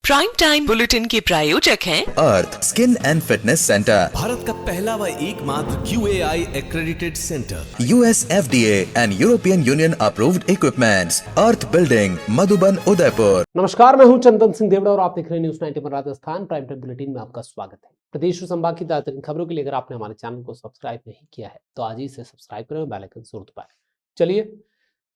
Prime time bulletin के प्रायोजक हैं Arth skin and fitness centre, Bharat का पहला व एकमात्र QAI accredited centre, US FDA and European Union approved equipments, Arth building, Madhuban, Udaipur. नमस्कार, मैं हूं चंदन सिंह देवड़ा और आप देख रहे हैं news 91 Rajasthan prime time bulletin में आपका स्वागत है। प्रदेश और संभाग की ताजा खबरों के लिए अगर आपने हमारे चैनल को सब्सक्राइब नहीं किया है तो आज ही इसे सब्सक्राइब करें और बेल आइकन जरूर दबाएं। चलिए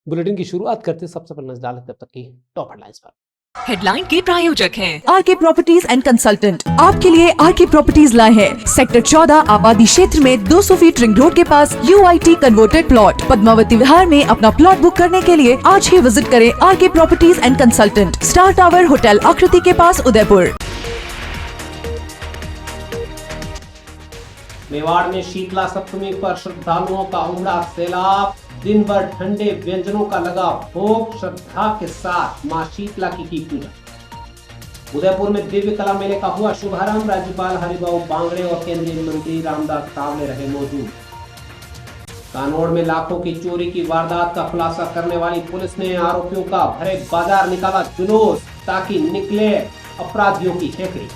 बुलेटिन की शुरुआत करते हैं। सबसे पहले नजर डालते तब तक की टॉप हेडलाइंस पर। हेडलाइन के प्रायोजक हैं आरके प्रॉपर्टीज एंड कंसल्टेंट आपके लिए आरके प्रॉपर्टीज लाए हैं। सेक्टर 14 आबादी क्षेत्र में 200 फीट रिंग रोड के पास UIT converted plot Padmavati Vihar में अपना प्लॉट बुक करने के लिए आज ही विजिट करें RK properties and consultant, star tower hotel Akriti के पास, उदयपुर। मेवाड़ में शीतला सप्तमी पर श्रद्धालुओं का उमड़ा सैलाब, दिन भर ठंडे व्यंजनों का लगा भोग, श्रद्धा के साथ मां शीतला की पूजा। उदयपुर में दिव्य कला मेले का हुआ शुभारंभ, राज्यपाल हरिभाऊ बांगड़े और केंद्रीय मंत्री रामदास अठावले रहे मौजूद। कानौड़ में लाखों की चोरी की वारदात का खुलासा करने वाली पुलिस ने आरोपियों का भरे बाजार निकाला जुलूस ताकि निकले अपराधियों की हेकड़ी।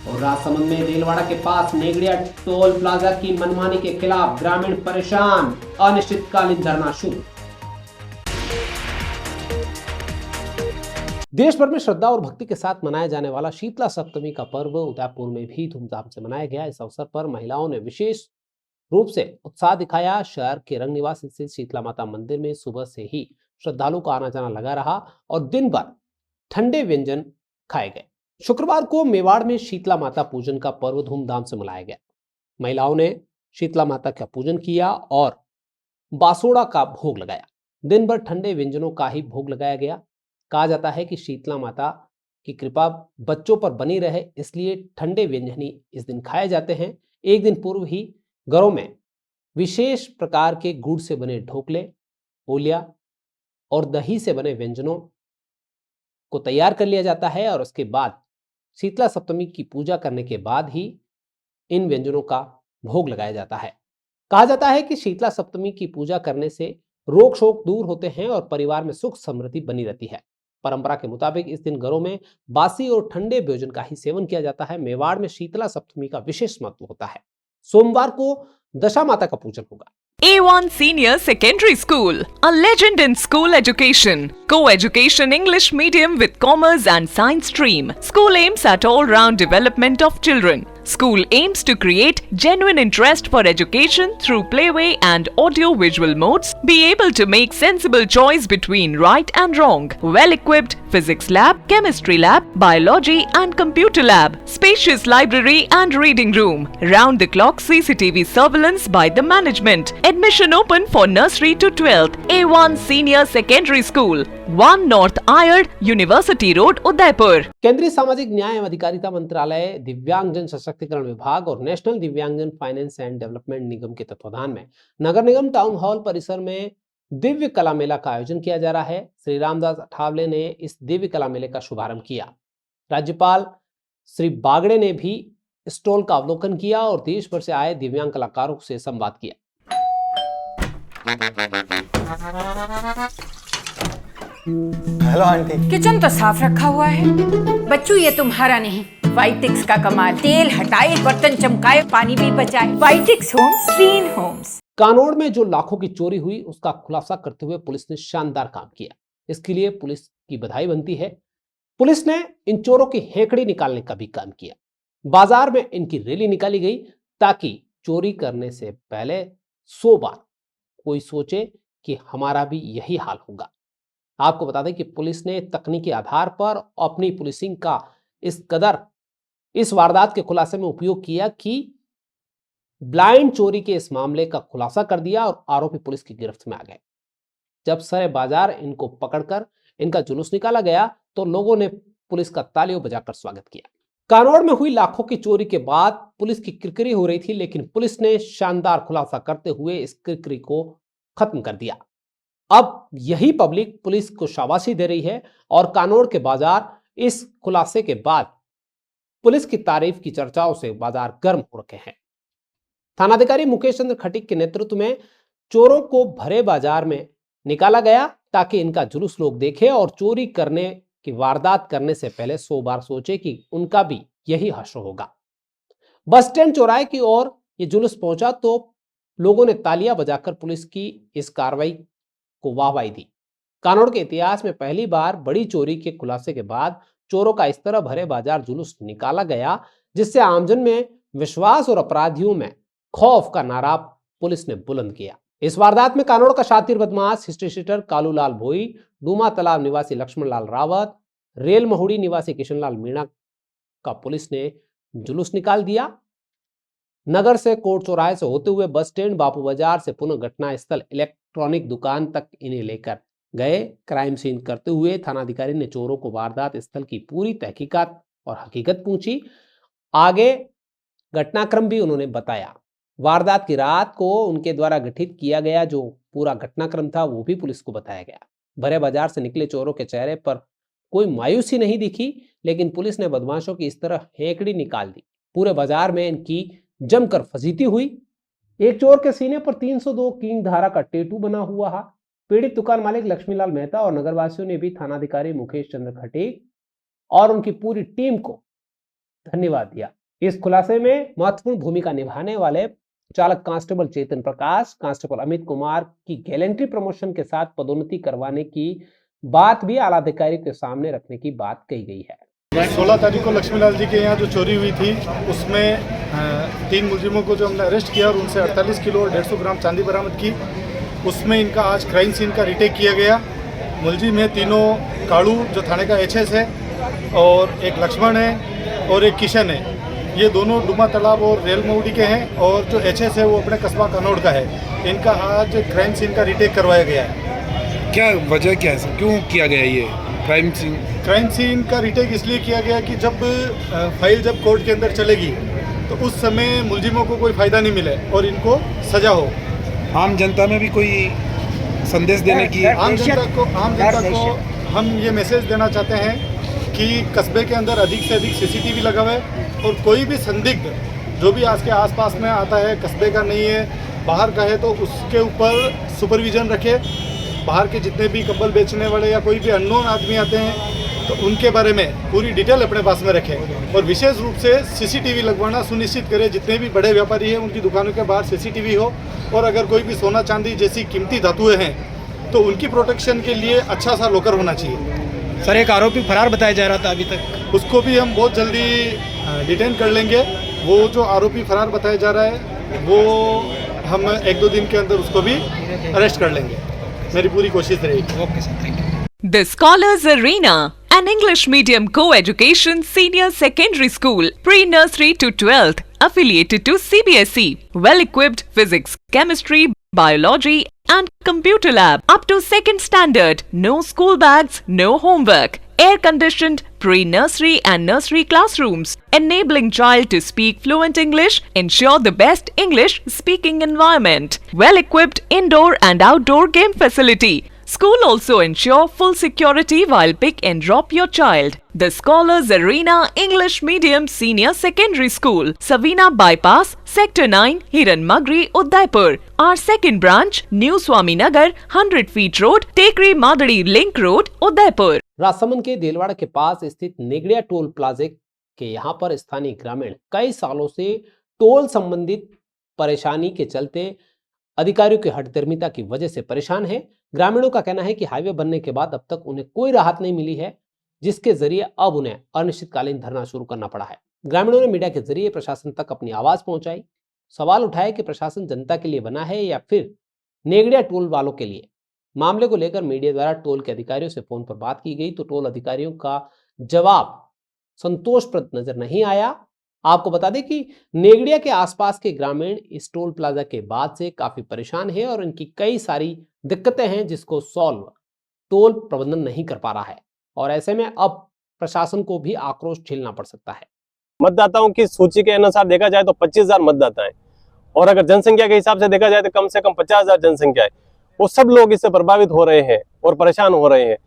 और राजसमंद में रेलवाड़ा के पास नेगड़िया टोल प्लाजा की मनमानी के खिलाफ ग्रामीण परेशान, अनिश्चितकालीन धरना शुरू। देश भर में श्रद्धा और भक्ति के साथ मनाया जाने वाला शीतला सप्तमी का पर्व उदयपुर में भी धूमधाम से मनाया गया। इस अवसर पर महिलाओं ने विशेष रूप से उत्साह दिखाया। शहर के रंग निवास स्थित शीतला माता मंदिर में सुबह से ही श्रद्धालुओं का आना जाना लगा रहा और दिन भर ठंडे व्यंजन खाए गए। शुक्रवार को मेवाड़ में शीतला माता पूजन का पर्व धूमधाम से मनाया गया। महिलाओं ने शीतला माता का पूजन किया और बासोड़ा का भोग लगाया। दिन भर ठंडे व्यंजनों का ही भोग लगाया गया। कहा जाता है कि शीतला माता की कृपा बच्चों पर बनी रहे, इसलिए ठंडे व्यंजन ही इस दिन खाए जाते हैं। एक दिन पूर्व ही घरों में विशेष प्रकार के गुड़ से बने ढोकले, ओलिया और दही से बने व्यंजनों को तैयार कर लिया जाता है और उसके बाद शीतला सप्तमी की पूजा करने के बाद ही इन व्यंजनों का भोग लगाया जाता है। कहा जाता है कि शीतला सप्तमी की पूजा करने से रोग शोक दूर होते हैं और परिवार में सुख समृद्धि बनी रहती है। परंपरा के मुताबिक इस दिन घरों में बासी और ठंडे भोजन का ही सेवन किया जाता है। मेवाड़ में शीतला सप्तमी का विशेष महत्व होता है। सोमवार को दशा माता का पूजन होगा। A1 Senior Secondary School, a legend in school education. Co-education English medium with commerce and science stream. School aims at all-round development of children. School aims to create genuine interest for education through playway and audio-visual modes. Be able to make sensible choice between right and wrong. Well-equipped physics lab, chemistry lab, biology and computer lab. Spacious library and reading room. Round-the-clock CCTV surveillance by the management. Admission open for nursery to 12th. A1 Senior Secondary School, 1 North Ayad, University Road, Udaipur. केंद्रीय सामाजिक न्याय एवं अधिकारिता मंत्रालय, दिव्यांगजन सशक्तिकरण विभाग और नेशनल दिव्यांगजन फाइनेंस एंड डेवलपमेंट निगम के तत्वाधान में नगर निगम टाउन हॉल परिसर में दिव्य कला मेला का आयोजन किया जा रहा है। श्री रामदास अठावले ने इस दिव्य कला मेले का शुभारंभ किया। राज्यपाल श्री बागड़े ने भी स्टॉल का अवलोकन किया और देश भर से आए दिव्यांग कलाकारों से संवाद किया। Hello aunty. किचन तो साफ रखा हुआ है। बच्चू ये तुम्हारा नहीं, वाइटिक्स का कमाल। तेल हटाए, बर्तन चमकाए, पानी भी बचाए। वाइटिक्स होम्स, क्लीन होम्स। कानौड़ में जो लाखों की चोरी हुई उसका खुलासा करते हुए पुलिस ने शानदार काम किया। इसके लिए पुलिस की बधाई बनती है। पुलिस ने इन चोरों की हेकड़ी निकालने का भी काम किया। बाजार में इनकी रैली निकाली गई ताकि चोरी करने से पहले 100 बार कोई सोचे कि हमारा भी यही हाल होगा। आपको बता दें कि पुलिस ने तकनीकी आधार पर अपनी पुलिसिंग का इस कदर इस वारदात के खुलासे में उपयोग किया कि ब्लाइंड चोरी के इस मामले का खुलासा कर दिया और आरोपी पुलिस की गिरफ्त में आ गए। जब सरे बाजार इनको पकड़कर इनका जुलूस निकाला गया तो लोगों ने पुलिस का तालियों बजाकर स्वागत किया। कानौड़ में हुई लाखों की चोरी के बाद पुलिस की किरकिरी हो रही थी, लेकिन पुलिस ने शानदार खुलासा करते हुए इस किरकिरी को खत्म कर दिया। अब यही पब्लिक पुलिस को शाबाशी दे रही है और कानौड़ के बाजार इस खुलासे के बाद पुलिस की तारीफ की चर्चाओं से बाजार गर्म हो रखे हैं। थानाधिकारी मुकेश चंद्र खटीक के नेतृत्व में चोरों को भरे बाजार में निकाला गया ताकि इनका जुलूस लोग देखें और चोरी करने कि वारदात करने से पहले 100 बार सोचे कि उनका भी यही हश्र होगा। बस स्टैंड चौराहे की ओर ये जुलूस पहुंचा तो लोगों ने तालियां बजाकर पुलिस की इस कार्रवाई को वाहवाही दी। कानौड़ के इतिहास में पहली बार बड़ी चोरी के खुलासे के बाद चोरों का इस तरह भरे बाजार जुलूस निकाला गया, जिससे आमजन में विश्वास और अपराधियों में खौफ का नारा पुलिस ने बुलंद किया। इस वारदात में कानौड़ का शातिर बदमाश हिस्ट्री शीटर कालूलाल भोई, डूमा तालाब निवासी लक्ष्मण लाल रावत, रेल महुड़ी निवासी किशनलाल मीणा का पुलिस ने जुलूस निकाल दिया। नगर से कोर्ट चौराहे से होते हुए बस स्टैंड, बापू बाजार से पुनः घटना स्थल इलेक्ट्रॉनिक दुकान तक इन्हें लेकर गए। क्राइम सीन करते हुए थानाधिकारी ने चोरों को वारदात स्थल की पूरी तहकीकात और हकीकत पूछी। आगे घटनाक्रम भी उन्होंने बताया। वारदात की रात को उनके द्वारा गठित किया गया जो पूरा घटनाक्रम था वो भी पुलिस को बताया गया। भरे बाजार से निकले चोरों के चेहरे पर कोई मायूसी नहीं दिखी, लेकिन पुलिस ने बदमाशों की इस तरह हेकड़ी निकाल दी। पूरे बाजार में इनकी जमकर फजीती हुई। एक चोर के सीने पर 302 किंग धारा का टेटू बना हुआ है। पीड़ित दुकान मालिक लक्ष्मीलाल मेहता और नगरवासियों ने भी थानाधिकारी मुकेश चंद्र खटीक और उनकी पूरी टीम को धन्यवाद दिया। इस खुलासे में महत्वपूर्ण भूमिका निभाने वाले चालक कांस्टेबल चेतन प्रकाश, कांस्टेबल अमित कुमार की गैलेंट्री प्रमोशन के साथ पदोन्नति करवाने की बात भी आला अधिकारियों के सामने रखने की बात कही गई है। 16 तारीख को लक्ष्मीलाल जी के यहाँ जो चोरी हुई थी उसमें 3 मुलजिमों को जो हमने अरेस्ट किया और उनसे 48 किलो और 150 ग्राम चांदी बरामद की। उसमें इनका आज क्राइम सीन का रिटेक किया गया। मुलजिम है तीनों कालू जो थाने का एचएस है, और एक लक्ष्मण है और एक किशन है। ये दोनों डुमा तालाब और रेल महुड़ी के हैं, और जो एचएस है वो अपने कस्बा कानौड़ का है। इनका आज क्राइम सीन का रिटेक करवाया गया है। क्या वजह क्या है सर, क्यों किया गया ये क्राइम सीन का रिटेक इसलिए किया गया कि जब फाइल जब कोर्ट के अंदर चलेगी तो उस समय मुलजिमों को कोई फ़ायदा नहीं मिले और इनको सजा हो। आम जनता में भी कोई संदेश देने की आम जनता को हम ये मैसेज देना चाहते हैं कि कस्बे के अंदर अधिक से अधिक सीसीटीवी लगा हुआ है, और कोई भी संदिग्ध जो भी आज के आसपास में आता है, कस्बे का नहीं है, बाहर का है, तो उसके ऊपर सुपरविजन रखे। बाहर के जितने भी कंबल बेचने वाले या कोई भी अननोन आदमी आते हैं तो उनके बारे में पूरी डिटेल अपने पास में रखें, और विशेष रूप से सीसीटीवी लगवाना सुनिश्चित करें। जितने भी बड़े व्यापारी हैं उनकी दुकानों के बाहर सीसीटीवी हो, और अगर कोई भी सोना चांदी जैसी कीमती धातुएं हैं तो उनकी प्रोटेक्शन के लिए अच्छा सा लॉकर होना चाहिए। सर, एक आरोपी फरार बताया जा रहा था अभी तक, उसको भी हम बहुत जल्दी डिटेन कर लेंगे। वो जो आरोपी फरार बताया जा रहा है वो हम 1-2 दिन के अंदर उसको भी अरेस्ट कर लेंगे। मेरी पूरी कोशिश रहेगी। Okay sir, thank you. The Scholars Arena, an English medium co-education senior secondary school, pre-nursery to 12th, affiliated to CBSE, well-equipped physics, chemistry, biology and computer lab, up to 2nd standard, no school bags, no homework, air-conditioned pre-nursery and nursery classrooms, enabling child to speak fluent English, ensure the best English speaking environment, well-equipped indoor and outdoor game facility. School also ensure full security while pick and drop your child. The Scholars Arena English Medium Senior Secondary School, Savina Bypass, Sector 9, Hiran Magri, Udaipur. Our second branch, New Swami Nagar, 100 feet road, Tekri Madadi Link Road, Udaipur. Rajsamand के देलवाड़ा के पास स्थित नेगड़िया toll plaza के यहाँ पर स्थानीय ग्रामीण कई सालों से टोल संबंधित परेशानी के चलते अधिकारियों की हठधर्मिता की वजह से परेशान है। ग्रामीणों का कहना है कि हाईवे बनने के बाद अब तक उन्हें कोई राहत नहीं मिली है, जिसके जरिए अब उन्हें अनिश्चितकालीन धरना शुरू करना पड़ा है। ग्रामीणों ने मीडिया के जरिए प्रशासन तक अपनी आवाज पहुंचाई, सवाल उठाए कि प्रशासन जनता के लिए बना है या फिर नेगड़िया टोल वालों के लिए। मामले को लेकर मीडिया द्वारा टोल के अधिकारियों से फोन पर बात की गई तो टोल अधिकारियों का जवाब संतोषप्रद नजर नहीं आया। आपको बता दें कि नेगड़िया के आसपास के ग्रामीण इस टोल प्लाजा के बाद से काफी परेशान है और इनकी कई सारी दिक्कतें हैं जिसको सॉल्व टोल प्रबंधन नहीं कर पा रहा है, और ऐसे में अब प्रशासन को भी आक्रोश झेलना पड़ सकता है। मतदाताओं की सूची के अनुसार देखा जाए तो 25,000 मतदाता है, और अगर जनसंख्या के हिसाब से देखा जाए तो कम से कम 50,000 जनसंख्या है। वो सब लोग इससे प्रभावित हो रहे हैं और परेशान हो रहे हैं।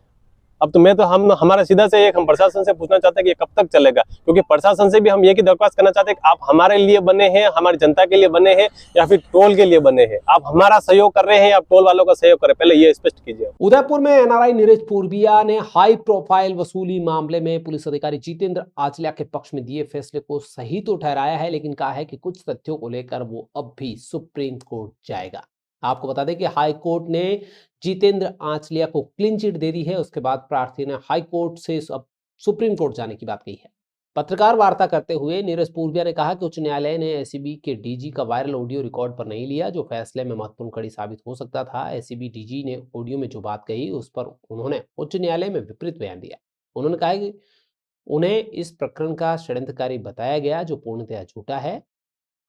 अब तो मैं तो हमारा सीधा से हम प्रशासन से पूछना चाहते हैं कि ये कब तक चलेगा, क्योंकि प्रशासन से भी हम ये की दरख्वास्त करना चाहते हैं कि आप हमारे लिए बने हैं, हमारी जनता के लिए बने हैं या फिर टोल के लिए बने हैं। आप हमारा सहयोग कर रहे हैं या आप टोल वालों का सहयोग कर रहे हैं, पहले ये स्पष्ट कीजिए। उदयपुर में एनआरआई नीरज पूर्विया ने हाई प्रोफाइल वसूली मामले में पुलिस अधिकारी जितेंद्र आचलिया के पक्ष में दिए फैसले को सही तो ठहराया है, लेकिन कहा है कि कुछ तथ्यों को लेकर वो अब भी सुप्रीम कोर्ट जाएगा। आपको बता दें कि हाई कोर्ट ने जितेंद्र आचलिया को क्लीन चिट दे दी है। उसके बाद प्रार्थी ने हाई कोर्ट से अब सुप्रीम कोर्ट जाने की बात कही है। पत्रकार वार्ता करते हुए नीरज पूर्विया ने कहा कि उच्च न्यायालय ने एसीबी के डीजी का वायरल ऑडियो रिकॉर्ड पर नहीं लिया, जो फैसले में महत्वपूर्ण कड़ी साबित हो सकता था। एसीबी डीजी ने ऑडियो में जो बात कही उस पर उन्होंने उच्च न्यायालय में विपरीत बयान दिया। उन्होंने कहा कि उन्हें इस प्रकरण का षड्यंत्रकारी बताया गया, जो पूर्णतः झूठा है।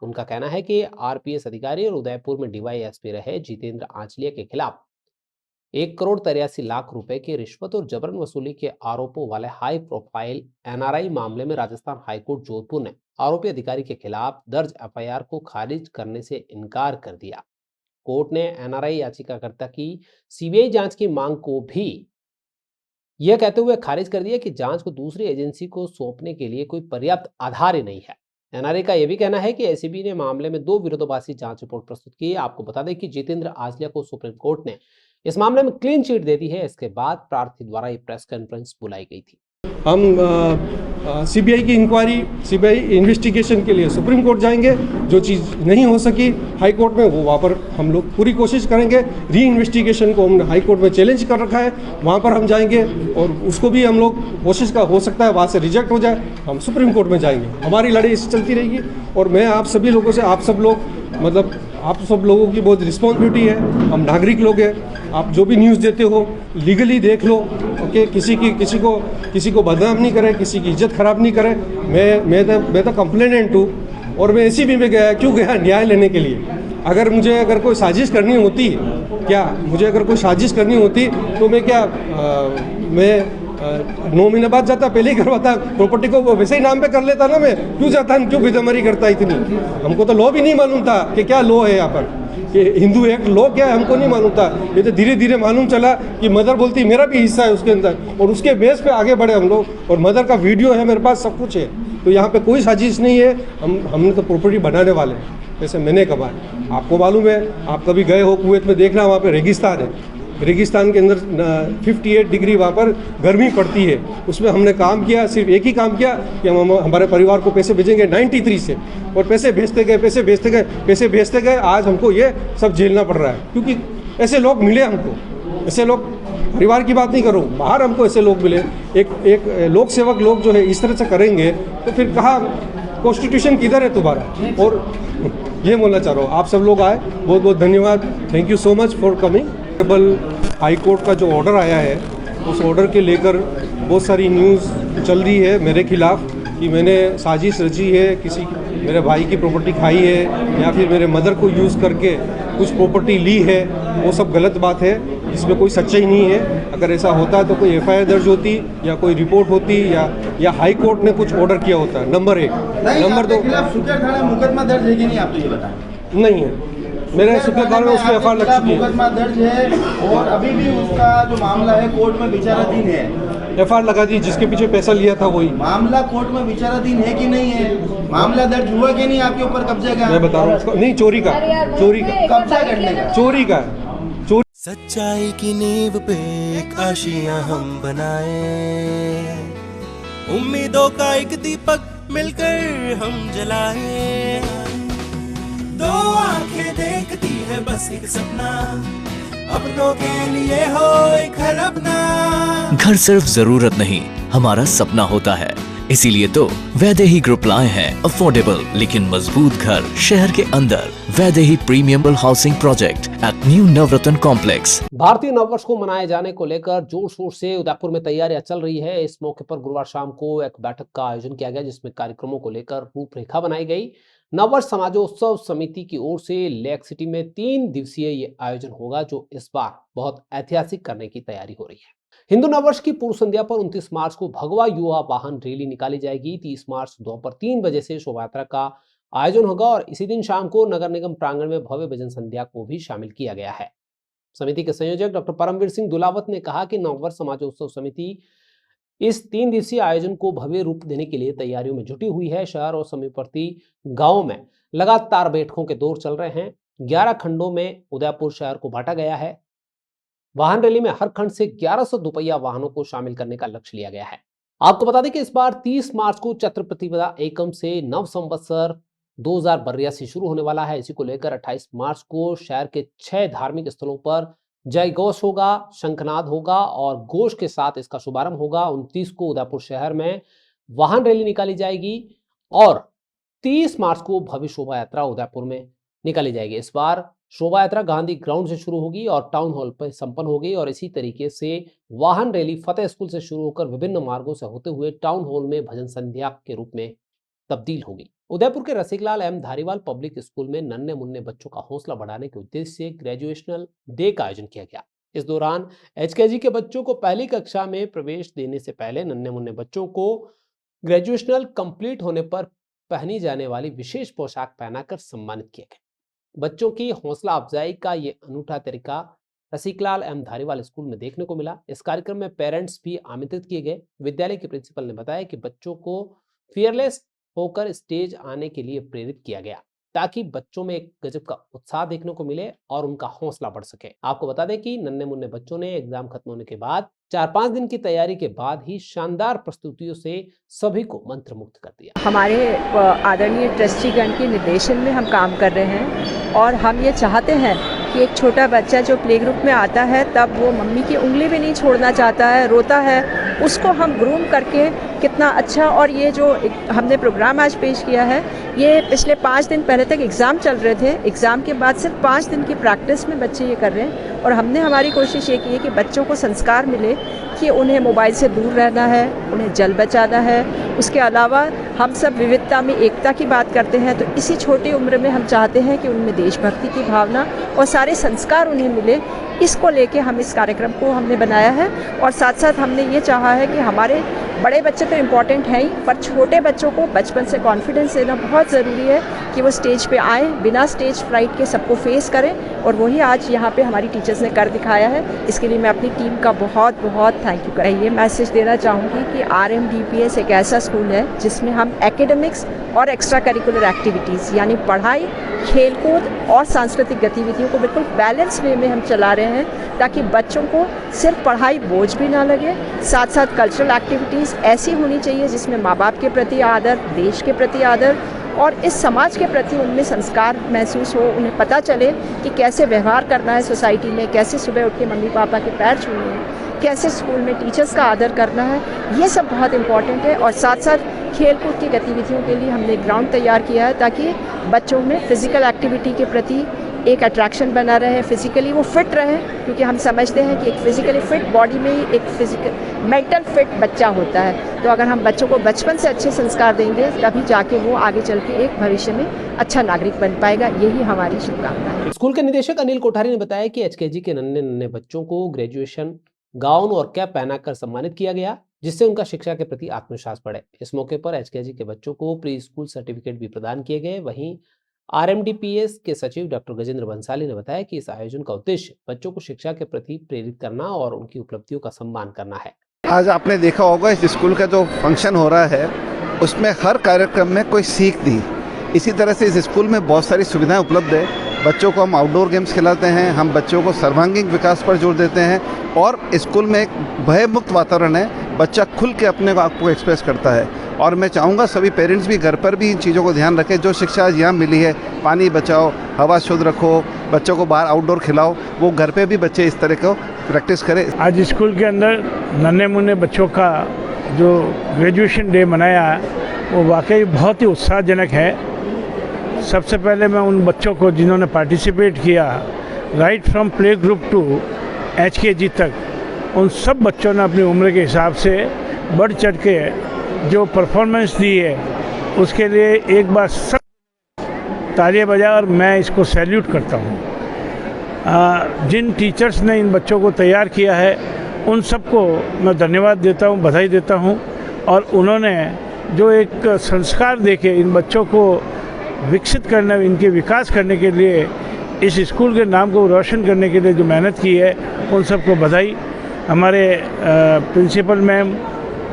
उनका कहना है कि आरपीएस अधिकारी और उदयपुर में डीवाईएसपी रहे जितेंद्र आचलिया के खिलाफ 1,83,00,000 रुपए की रिश्वत और जबरन वसूली के आरोपों वाले हाई प्रोफाइल एनआरआई मामले में राजस्थान हाईकोर्ट जोधपुर ने आरोपी अधिकारी के खिलाफ दर्ज एफआईआर को खारिज करने से इनकार कर दिया। कोर्ट ने एनआरआई याचिकाकर्ता की सीबीआई जांच की मांग को भी यह कहते हुए खारिज कर दिया कि जांच को दूसरी एजेंसी को सौंपने के लिए कोई पर्याप्त आधार ही नहीं है। एनआरआई का यह भी कहना है कि एसीबी ने मामले में 2 विरोधाभासी जांच रिपोर्ट प्रस्तुत की है। आपको बता दें कि जितेंद्र आचलिया को सुप्रीम कोर्ट ने इस मामले में क्लीन चिट दे दी है। इसके बाद प्रार्थी द्वारा ये प्रेस कॉन्फ्रेंस बुलाई गई थी। हम सीबीआई की इंक्वायरी, सीबीआई इन्वेस्टिगेशन के लिए सुप्रीम कोर्ट जाएंगे। जो चीज़ नहीं हो सकी हाई कोर्ट में, वो वहाँ पर हम लोग पूरी कोशिश करेंगे। री इन्वेस्टिगेशन को हमने हाई कोर्ट में चैलेंज कर रखा है, वहाँ पर हम जाएंगे और उसको भी हम लोग कोशिश का हो सकता है वहाँ से रिजेक्ट हो जाए, हम सुप्रीम कोर्ट में जाएंगे। हमारी लड़ाई इसी चलती रहेगी। और मैं आप सभी लोगों से, आप सब लोग मतलब आप सब लोगों की बहुत रिस्पॉन्सिबिलिटी है, हम नागरिक लोग हैं। आप जो भी न्यूज़ देते हो लीगली देख लो, ओके। किसी को बदनाम नहीं करें, किसी की इज्जत खराब नहीं करें। मैं तो कंप्लेनेंट हूँ और मैं एसीबी में गया, क्यों गया? न्याय लेने के लिए। अगर कोई साजिश करनी होती तो मैं क्या 9 महीने बाद जाता, पहले ही करवाता, प्रॉपर्टी को वैसे ही नाम पे कर लेता ना। मैं क्यों जाता, क्यों बेदखली करता इतनी? हमको तो लॉ भी नहीं मालूम था कि क्या लॉ है यहाँ पर, कि हिंदू एक्ट लॉ क्या है हमको नहीं मालूम था। ये तो धीरे धीरे मालूम चला कि मदर बोलती मेरा भी हिस्सा है उसके अंदर, और उसके बेस पे आगे बढ़े हम लोग। और मदर का वीडियो है मेरे पास, सब कुछ है। तो यहाँ पे कोई साजिश नहीं है। हमने तो प्रॉपर्टी बनाने वाले हैं, वैसे मैंने कमाया। आपको मालूम है, आप कभी गए हो कुवैत में, देखना वहाँ पे रेगिस्तान है। रेगिस्तान के अंदर 58 डिग्री वहाँ पर गर्मी पड़ती है। उसमें हमने काम किया, सिर्फ एक ही काम किया कि हम हमारे परिवार को पैसे भेजेंगे 93 से, और पैसे भेजते गए। आज हमको ये सब झेलना पड़ रहा है, क्योंकि ऐसे लोग मिले हमको। ऐसे लोग, परिवार की बात नहीं करो, बाहर हमको ऐसे लोग मिले। एक लोक सेवक लोग जो है इस तरह से करेंगे तो फिर कहाँ कॉन्स्टिट्यूशन किधर है तुम्हारा? और ये बोलना चाह रहा हूँ, आप सब लोग आए, बहुत बहुत धन्यवाद। Thank you so much for coming. High court का जो ऑर्डर आया है, उस ऑर्डर के लेकर बहुत सारी न्यूज़ चल रही है मेरे खिलाफ कि मैंने साजिश रची है, किसी मेरे भाई की प्रॉपर्टी खाई है, या फिर मेरे मदर को यूज़ करके कुछ प्रॉपर्टी ली है। वो सब गलत बात है, इसमें कोई सच्चाई नहीं है। अगर ऐसा होता तो कोई एफआईआर दर्ज होती या कोई रिपोर्ट होती या हाई कोर्ट ने कुछ ऑर्डर किया होता है। नंबर 1। नंबर 2, सुकेर थाने मुकदमा दर्ज है कि नहीं, आप तो ये बताएं। नहीं है मेरे सुकेर थाने में, उसमें एफआईआर लग चुकी है। मुकदमा दर्ज है और अभी भी उसका जो मामला है कोर्ट में विचाराधीन है। एफआईआर लगा दी, जिसके पीछे पैसा लिया था वही। मामला कोर्ट में विचाराधीन है कि नहीं है? मामला दर्ज हुआ कि नहीं आपके ऊपर कब्जे का? मैं बता रहा हूँ, नहीं चोरी का कब्जा करने का, चोरी का। सच्चाई की नींव पे एक आशियां हम बनाए, उम्मीदों का एक दीपक मिलकर हम जलाए। 2 आंखें देखती है बस एक सपना, अपनों के लिए हो एक घर अपना। घर सिर्फ जरूरत नहीं, हमारा सपना होता है। इसीलिए तो वैदेही ग्रुप लाए हैं अफोर्डेबल लेकिन मजबूत घर शहर के अंदर। Vaidehi premium housing project at new Navratna complex. भारतीय नववर्ष को मनाए जाने को लेकर जोर शोर से उदयपुर में तैयारियां चल रही है। इस मौके पर गुरुवार शाम को एक बैठक का आयोजन किया गया, जिसमें कार्यक्रमों को लेकर रूपरेखा बनाई गई। नववर्ष समाजोत्सव समिति की ओर से लेक सिटी में 3 दिवसीय ये आयोजन होगा, जो इस बार बहुत ऐतिहासिक करने की तैयारी हो रही है। हिंदू नववर्ष की पूर्व संध्या पर 29 मार्च को भगवा युवा वाहन रैली निकाली जाएगी। 30 मार्च दोपहर 3 बजे से शोभा यात्रा का आयोजन होगा और इसी दिन शाम को नगर निगम प्रांगण में भव्य भजन संध्या को भी शामिल किया गया है। समिति के संयोजक डॉक्टर परमवीर सिंह दुलावत ने कहा कि नववर्ष समाजोत्सव समिति इस 3 दिवसीय आयोजन को भव्य रूप देने के लिए तैयारियों में जुटी हुई है। शहर और समीपवर्ती गांवों में लगातार बैठकों के दौर चल रहे हैं। 11 खंडों में उदयपुर शहर को बांटा गया है। वाहन रैली में हर खंड से 1100 दोपहिया वाहनों को शामिल करने का लक्ष्य लिया गया है। आपको बता दें कि इस बार 30 मार्च को चैत्र प्रतिपदा एकम से नव संवत्सर 2082 शुरू होने वाला है। इसी को लेकर 28 मार्च को शहर के 6 धार्मिक स्थलों पर जय घोष होगा, शंखनाद होगा और घोष के साथ इसका शुभारंभ होगा। 29 को उदयपुर शहर में वाहन रैली निकाली जाएगी और 30 मार्च को भव्य शोभा यात्रा उदयपुर में निकाली जाएगी। इस बार शोभा यात्रा गांधी ग्राउंड से शुरू होगी और टाउन हॉल पर संपन्न होगी और इसी तरीके से वाहन रैली फतेह स्कूल से शुरू होकर विभिन्न मार्गों से होते हुए टाउन हॉल में भजन संध्या के रूप में तब्दील होगी। उदयपुर के Rasiklal M Dhariwal public school में नन्हे मुन्ने बच्चों का हौसला बढ़ाने के उद्देश्य से ग्रेजुएशनल डे का आयोजन किया गया। इस दौरान एचकेजी के बच्चों को पहली कक्षा में प्रवेश देने से पहले नन्हे मुन्ने बच्चों को ग्रेजुएशनल कंप्लीट होने पर पहनी जाने वाली विशेष पोशाक पहनाकर सम्मानित किया गया। बच्चों की हौसला अफजाई का ये अनूठा तरीका रसिकलाल एम धारीवाल स्कूल में देखने को मिला। इस कार्यक्रम में पेरेंट्स भी आमंत्रित किए गए। विद्यालय के प्रिंसिपल ने बताया कि बच्चों को फियरलेस होकर स्टेज आने के लिए प्रेरित किया गया ताकि बच्चों में एक गजब का उत्साह देखने को मिले और उनका हौसला बढ़ सके। आपको बता दें कि नन्हे मुन्ने बच्चों ने एग्जाम खत्म होने के बाद 4-5 दिन की तैयारी के बाद ही शानदार प्रस्तुतियों से सभी को मंत्रमुग्ध कर दिया। हमारे आदरणीय ट्रस्टीगण के निर्देशन में हम काम कर रहे हैं और हम ये चाहते हैं कि एक छोटा बच्चा जो प्ले ग्रुप में आता है तब वो मम्मी की उंगली भी नहीं छोड़ना चाहता है, रोता है, उसको हम ग्रूम करके कितना अच्छा। और ये जो हमने प्रोग्राम आज पेश किया है, ये पिछले 5 दिन पहले तक एग्ज़ाम चल रहे थे। एग्ज़ाम के बाद सिर्फ 5 दिन की प्रैक्टिस में बच्चे ये कर रहे हैं और हमने हमारी कोशिश ये की है कि बच्चों को संस्कार मिले कि उन्हें मोबाइल से दूर रहना है, उन्हें जल बचाना है। उसके अलावा हम सब विविधता में एकता की बात करते हैं, तो इसी छोटी उम्र में हम चाहते हैं कि उनमें देशभक्ति की भावना और सारे संस्कार उन्हें मिले। इसको लेके हम इस कार्यक्रम को हमने बनाया है और साथ साथ हमने ये चाहा है कि हमारे बड़े बच्चे तो इम्पॉर्टेंट हैं ही, पर छोटे बच्चों को बचपन से कॉन्फिडेंस देना बहुत ज़रूरी है कि वो स्टेज पे आए, बिना स्टेज फ्राइट के सबको फेस करें। और वही आज यहाँ पे हमारी टीचर्स ने कर दिखाया है। इसके लिए मैं अपनी टीम का बहुत बहुत थैंक यू करें। ये मैसेज देना चाहूँगी कि RMDPS एक ऐसा स्कूल है जिसमें हम एकेडमिक्स और एक्स्ट्रा करिकुलर एक्टिविटीज़ यानी पढ़ाई, खेलकूद और सांस्कृतिक गतिविधियों को बिल्कुल बैलेंस वे में हम चला रहे हैं ताकि बच्चों को सिर्फ पढ़ाई बोझ भी ना लगे। साथ साथ कल्चरल एक्टिविटीज़ ऐसी होनी चाहिए जिसमें माँ बाप के प्रति आदर, देश के प्रति आदर और इस समाज के प्रति उनमें संस्कार महसूस हो। उन्हें पता चले कि कैसे व्यवहार करना है सोसाइटी में, कैसे सुबह उठ के मम्मी पापा के पैर छूने हैं, कैसे स्कूल में टीचर्स का आदर करना है। ये सब बहुत इम्पॉर्टेंट है। और साथ साथ खेलकूद की गतिविधियों के लिए हमने ग्राउंड तैयार किया है ताकि बच्चों में फिजिकल एक्टिविटी के प्रति एक अट्रैक्शन बना रहे, फिजिकली वो फिट रहे, क्योंकि हम समझते हैं कि एक फिजिकली फिट बॉडी में ही एक फिजिकल मेंटल फिट बच्चा होता है। तो अगर हम बच्चों को बचपन से अच्छे संस्कार देंगे तभी जाके वो आगे चल के एक भविष्य में अच्छा नागरिक बन पाएगा। यही हमारी शुभकामना है। स्कूल के निदेशक अनिल कोठारी ने बताया कि HKG के नन्हे बच्चों को ग्रेजुएशन गाउन और कैप पहनाकर सम्मानित किया गया, जिससे उनका शिक्षा के प्रति आत्मविश्वास बढ़े। इस मौके पर HKG के बच्चों को प्री स्कूल सर्टिफिकेट भी प्रदान किए गए। वहीं RMDPS के सचिव डॉक्टर गजेंद्र बंसाली ने बताया कि इस आयोजन का उद्देश्य बच्चों को शिक्षा के प्रति प्रेरित करना और उनकी उपलब्धियों का सम्मान करना है। आज आपने देखा होगा इस स्कूल का जो फंक्शन हो रहा है उसमें हर कार्यक्रम में कोई सीख दी। इसी तरह से इस स्कूल में बहुत सारी सुविधाएं उपलब्ध है। बच्चों को हम आउटडोर गेम्स खिलाते हैं, हम बच्चों को सर्वांगीण विकास पर जोर देते हैं और स्कूल में एक भयमुक्त वातावरण है। बच्चा खुल के अपने आप को एक्सप्रेस करता है और मैं चाहूँगा सभी पेरेंट्स भी घर पर भी इन चीज़ों को ध्यान रखें। जो शिक्षा आज यहाँ मिली है, पानी बचाओ, हवा शुद्ध रखो, बच्चों को बाहर आउटडोर खिलाओ, वो घर पे भी बच्चे इस तरह को प्रैक्टिस करें। आज स्कूल के अंदर नन्हे मुन्ने बच्चों का जो ग्रेजुएशन डे मनाया वो वाकई बहुत ही उत्साहजनक है। सबसे पहले मैं उन बच्चों को जिन्होंने पार्टिसिपेट किया, right from play group to HKG तक, उन सब बच्चों ने अपनी उम्र के हिसाब से बढ़ चढ़ के जो परफॉर्मेंस दी है उसके लिए एक बार सब तालियां बजा और मैं इसको सैल्यूट करता हूँ। जिन टीचर्स ने इन बच्चों को तैयार किया है उन सबको मैं धन्यवाद देता हूँ, बधाई देता हूँ। और उन्होंने जो एक संस्कार देके इन बच्चों को विकसित करने, इनके विकास करने के लिए इस स्कूल के नाम को रोशन करने के लिए जो मेहनत की है उन सबको बधाई। हमारे प्रिंसिपल मैम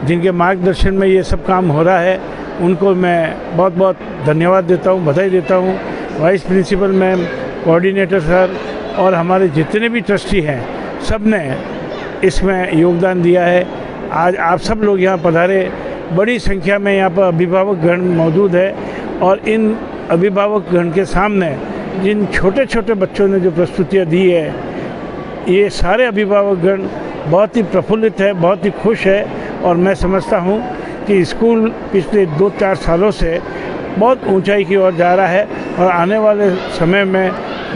जिनके मार्गदर्शन में ये सब काम हो रहा है उनको मैं बहुत बहुत धन्यवाद देता हूँ, बधाई देता हूँ। Vice principal ma'am, coordinator sir और हमारे जितने भी ट्रस्टी हैं सब ने इसमें योगदान दिया है। आज आप सब लोग यहाँ पधारे, बड़ी संख्या में यहाँ पर अभिभावकगण मौजूद है और इन अभिभावकगण के सामने जिन छोटे छोटे बच्चों ने जो प्रस्तुतियाँ दी है, ये सारे अभिभावकगण बहुत ही प्रफुल्लित है, बहुत ही खुश है और मैं समझता हूँ कि स्कूल पिछले 2-4 सालों से बहुत ऊंचाई की ओर जा रहा है और आने वाले समय में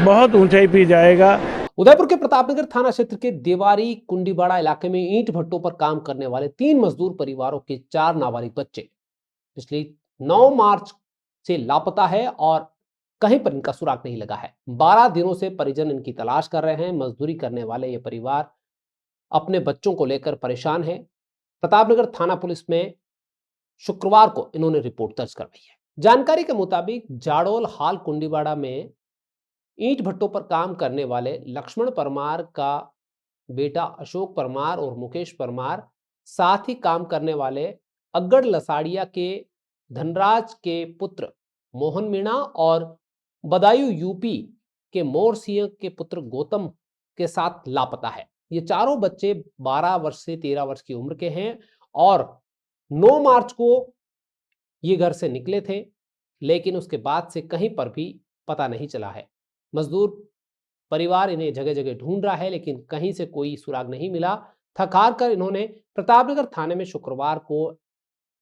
बहुत ऊंचाई पे जाएगा। उदयपुर के प्रतापनगर थाना क्षेत्र के देवारी कुंडीबाड़ा इलाके में ईंट भट्टों पर काम करने वाले 3 मजदूर परिवारों के 4 नाबालिग बच्चे पिछली 9 मार्च से लापता है और कहीं पर इनका सुराग नहीं लगा है। 12 दिनों से परिजन इनकी तलाश कर रहे हैं। मजदूरी करने वाले ये परिवार अपने बच्चों को लेकर परेशान है। प्रतापनगर थाना पुलिस में शुक्रवार को इन्होंने रिपोर्ट दर्ज करवाई है। जानकारी के मुताबिक जाडोल हाल कुंडीबाड़ा में ईंट भट्टों पर काम करने वाले लक्ष्मण परमार का बेटा अशोक परमार और मुकेश परमार, साथ ही काम करने वाले अग्गड़ लसाड़िया के धनराज के पुत्र मोहन मीणा और बदायूं यूपी के मोर सिंह के पुत्र गौतम के साथ लापता है। ये चारों बच्चे 12 वर्ष से 13 वर्ष की उम्र के हैं और 9 मार्च को ये घर से निकले थे, लेकिन उसके बाद से कहीं पर भी पता नहीं चला है। मजदूर परिवार इन्हें जगह जगह ढूंढ रहा है, लेकिन कहीं से कोई सुराग नहीं मिला। थक हार कर इन्होंने प्रतापनगर थाने में शुक्रवार को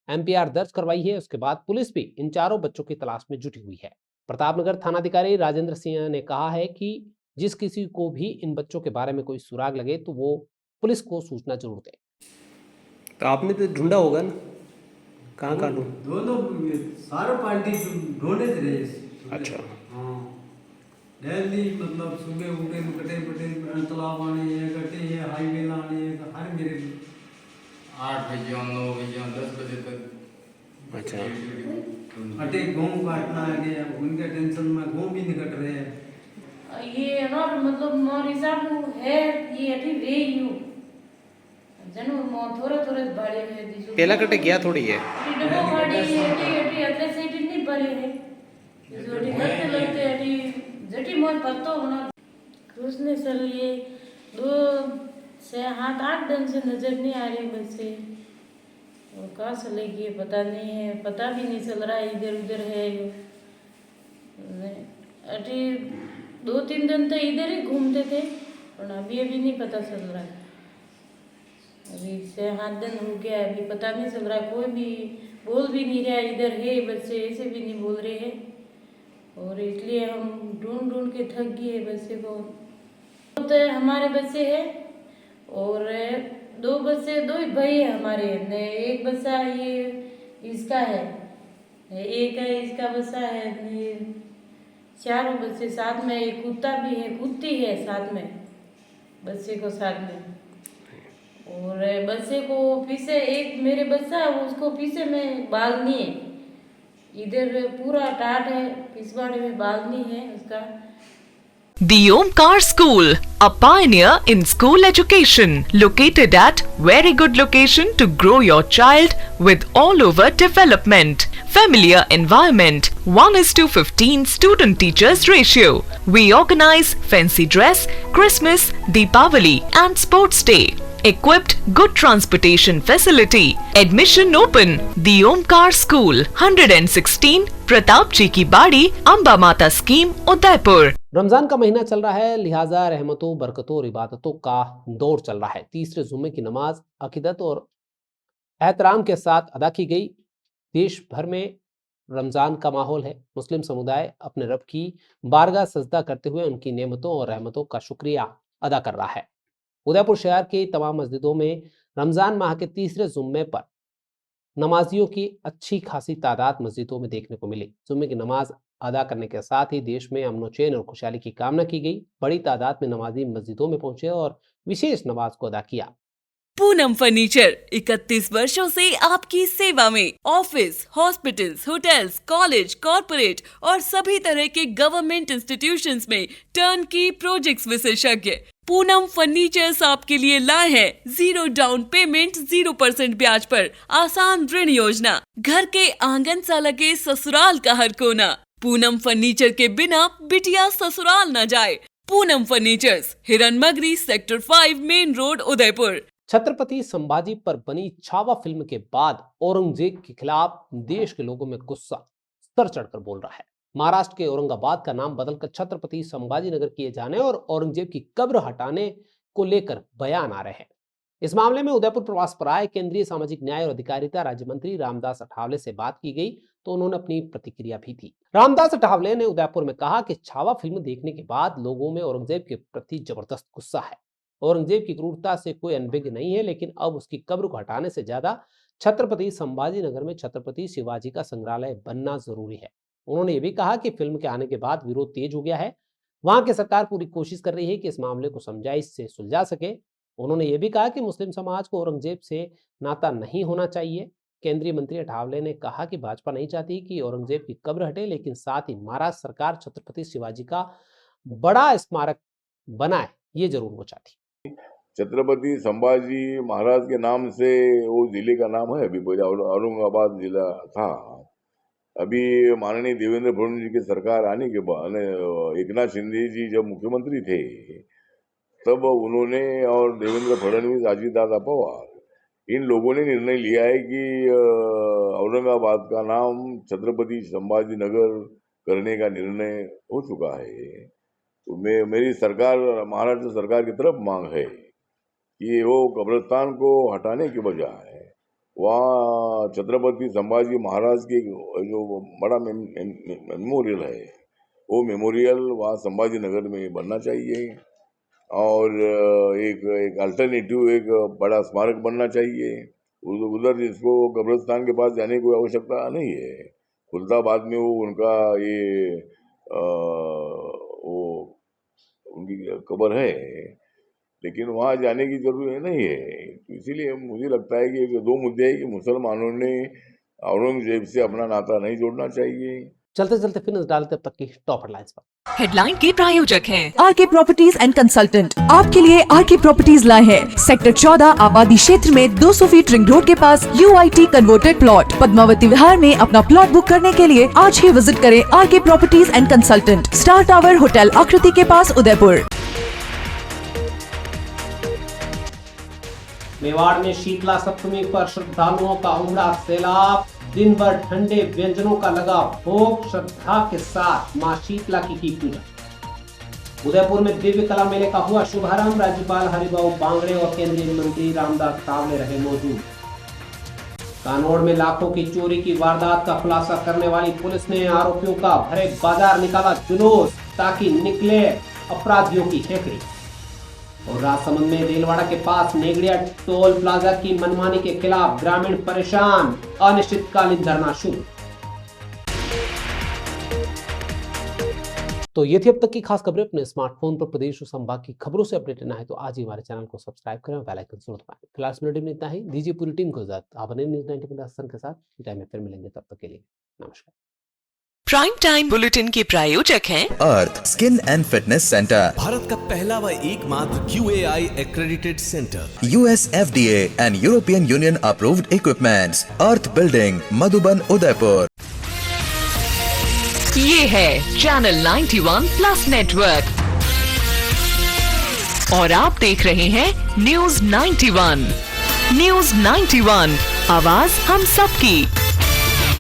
एमपीआर दर्ज करवाई है। उसके बाद पुलिस भी इन चारों बच्चों की तलाश में जुटी हुई है। प्रतापनगर थानाधिकारी राजेंद्र सिंह ने कहा है कि जिस किसी को भी इन बच्चों के बारे में कोई सुराग लगे तो वो पुलिस को सूचना जरूर दे। तो आपने तो ढूंढा होगा ना, कहाँ कहाँ ढूंढ? दोनों सारे पार्टी ढूंढे थे। अच्छा, हाँ, दिल्ली मतलब सुबह उठे कटे पटे तालाब आने हैं, कटे हैं, हाईवे लाने हैं, हर मेरे 8 बजे 9 बजे 10 बजे तक। अच्छा, अटे गाँव काटना है, उनके टेंशन में गाँव भी नहीं कट रहे हैं। ये और मतलब मोर हिसाब है ये अभी वे यू जनो मो थोड़ा थोड़ा बड़े है दिसो पहला कटे गया थोड़ी है डबो गाड़ी एटी अदले से इतनी बड़े है जोड़ी करते लगते अटी जटी मोर पत्तो होना उसने सर ये 2 से 7-8 दिन से नजर नहीं आ रही बच्चे, वो कहाँ से लगी पता नहीं है, पता भी नहीं चल रहा है इधर उधर है। अटी 2-3 दिन तो इधर ही घूमते थे और अभी नहीं पता चल रहा है। अभी 7 दिन हो गया, अभी पता नहीं चल रहा, कोई भी बोल भी नहीं रहा इधर है बच्चे, ऐसे भी नहीं बोल रहे हैं और इसलिए हम ढूंढ ढूंढ के थक गए बच्चे को। तो हमारे बच्चे हैं और 2 बच्चे 2 ही भाई है हमारे, एक बच्चा ये इसका है, एक है इसका बच्चा है, 4 बच्चे साथ में, एक कुत्ता भी है, कुत्ती है साथ में बच्चे को साथ में। और बच्चे को पीछे एक मेरे बच्चा है उसको पीछे में बाल नहीं है, इधर पूरा टाट है, पिछवाड़े में बाल नहीं है उसका। The Omkar School, a pioneer in school education, located at very good location to grow your child with all over development. Familiar environment, 1:15 student teachers ratio. We organize fancy dress, Christmas, Deepavali and sports day. Equipped good transportation facility. Admission open. The Omkar School, 116 Pratap जी की बाड़ी, अंबा माता scheme, Udaipur. Ramzan का महीना चल रहा है, लिहाजा रहमतों बरकतों और इबादतों का दौर चल रहा है। तीसरे जुम्मे की नमाज अकीदत और एहतराम के साथ अदा की गई। देश भर में रमजान का माहौल है। मुस्लिम समुदाय अपने रब की बारगाह सजदा करते हुए उनकी नेमतों और रहमतों का शुक्रिया अदा कर रहा है। उदयपुर शहर की तमाम मस्जिदों में रमजान माह के तीसरे जुम्मे पर नमाजियों की अच्छी खासी तादाद मस्जिदों में देखने को मिली। जुम्मे की नमाज अदा करने के साथ ही देश में अमन चैन और खुशहाली की कामना की गई। बड़ी तादाद में नमाजी मस्जिदों में पहुंचे और विशेष नमाज को अदा किया। पूनम फर्नीचर 31 वर्षों से आपकी सेवा में। Office, hospitals, hotels, college, corporate और सभी तरह के गवर्नमेंट इंस्टीट्यूशंस में टर्नकी प्रोजेक्ट्स विशेषज्ञ पूनम फर्नीचर्स आपके लिए लाए हैं 0 डाउन पेमेंट 0% ब्याज पर आसान ऋण योजना। घर के आंगन सा लगे ससुराल का हर कोना। पूनम फर्नीचर के बिना बिटिया ससुराल न जाए। Poonam furnitures, Hiranmagri, sector 5, main road, Udaipur. Chhatrapati Sambhaji पर बनी छावा फिल्म के बाद औरंगजेब के खिलाफ देश के लोगों में गुस्सा सर चढ़कर बोल रहा है। महाराष्ट्र के औरंगाबाद का नाम बदलकर छत्रपति संभाजी नगर किए जाने और औरंगजेब की कब्र हटाने को लेकर बयान आ रहे हैं। इस मामले में उदयपुर प्रवास पर आए केंद्रीय सामाजिक न्याय और अधिकारिता राज्य मंत्री रामदास अठावले से बात की गई तो उन्होंने अपनी प्रतिक्रिया भी दी। रामदास अठावले ने उदयपुर में कहा कि छावा फिल्म देखने के बाद लोगों में औरंगजेब के प्रति जबरदस्त गुस्सा है। औरंगजेब की क्रूरता से कोई अनभिज्ञ नहीं है, लेकिन अब उसकी कब्र को हटाने से ज्यादा छत्रपति संभाजी नगर में छत्रपति शिवाजी का संग्रहालय बनना जरूरी है। उन्होंने ये भी कहा कि फिल्म के आने के बाद विरोध तेज हो गया है। वहां की सरकार पूरी कोशिश कर रही है कि इस मामले को समझाइश से सुलझा सके। उन्होंने ये भी कहा कि मुस्लिम समाज को औरंगजेब से नाता नहीं होना चाहिए। केंद्रीय मंत्री अठावले ने कहा कि भाजपा नहीं चाहती कि औरंगजेब की कब्र हटे, लेकिन साथ ही महाराष्ट्र सरकार छत्रपति शिवाजी का बड़ा स्मारक बनाए, ये जरूर वो चाहती। छत्रपति संभाजी महाराज के नाम से वो जिले का नाम है। अभी पहले औरंगाबाद जिला था। अभी माननीय देवेंद्र फडणवीस जी की सरकार आने के बाद एकनाथ शिंदे जी जब मुख्यमंत्री थे तब उन्होंने और देवेंद्र फडणवीस, अजीतदादा पवार, इन लोगों ने निर्णय लिया है कि औरंगाबाद का नाम छत्रपति संभाजी नगर करने का निर्णय हो चुका है। तो मेरी सरकार, महाराष्ट्र सरकार की तरफ मांग है कि वो कब्रिस्तान को हटाने के बजाय वहाँ छत्रपति संभाजी महाराज के जो बड़ा मेमोरियल है वो मेमोरियल वहाँ संभाजी नगर में बनना चाहिए और एक अल्टरनेटिव एक बड़ा स्मारक बनना चाहिए। उधर जिसको कब्रिस्तान के पास जाने की आवश्यकता नहीं है। खुलदाबाद में वो उनका ये वो उनकी कब्र है, लेकिन वहाँ जाने की जरूरत नहीं है। तो इसीलिए मुझे लगता है कि दो मुद्दे हैं कि मुसलमानों ने औरंगजेब से अपना नाता नहीं जोड़ना चाहिए। चलते चलते फिर नजर डालते तक की टॉप हेडलाइंस पर। हेडलाइन के प्रायोजक हैं आरके प्रॉपर्टीज एंड कंसल्टेंट। आपके लिए आरके प्रॉपर्टीज लाए हैं सेक्टर 14 आबादी क्षेत्र में 200 फीट रिंग रोड के पास UIT converted plot. Padmavati Vihar में अपना प्लॉट बुक करने के लिए आज ही विजिट करें RK properties and consultant, star tower hotel Akriti के पास, उदयपुर। मेवाड़ में शीतला सप्तमी पर श्रद्धालुओं का उमड़ा सैलाब। दिन भर ठंडे व्यंजनों का लगा भोग। श्रद्धा के साथ मां शीतला की पूजा। उदयपुर में दिव्य कला मेले का हुआ शुभारंभ। राज्यपाल हरिभाऊ बांगड़े और केंद्रीय मंत्री रामदास अठावले रहे मौजूद। कानौड़ में लाखों की चोरी की वारदात का खुलासा करने वाली पुलिस ने आरोपियों का भरे बाजार निकाला जुलूस ताकि निकले अपराधियों की हेकड़ी। और राजसमंद में रेलवाड़ा के पास नेगड़िया टोल प्लाजा की मनमानी के खिलाफ ग्रामीण परेशान। अनिश्चितकालीन धरना शुरू। तो ये थी अब तक की खास खबरें। अपने स्मार्टफोन पर प्रदेश और संभाग की खबरों से अपडेट रहना है तो आज ही हमारे चैनल को सब्सक्राइब करें और बेल आइकन जरूर दबाएं। फिलहाल इस बुलेटिन में इतना ही। दीजिए पूरी टीम को इजाजत। आप बने न्यूज़ 90 के साथ टाइम में फिर मिलेंगे, तब तक के लिए नमस्कार। प्राइम टाइम बुलेटिन के प्रायोजक हैं Arth skin and fitness centre, Bharat का पहला व एकमात्र QAI accredited center, US FDA and European Union approved equipments, earth building, Madhuban, Udaipur. ये है चैनल 91 प्लस नेटवर्क और आप देख रहे हैं न्यूज़ 91। न्यूज़ 91, आवाज हम सबकी।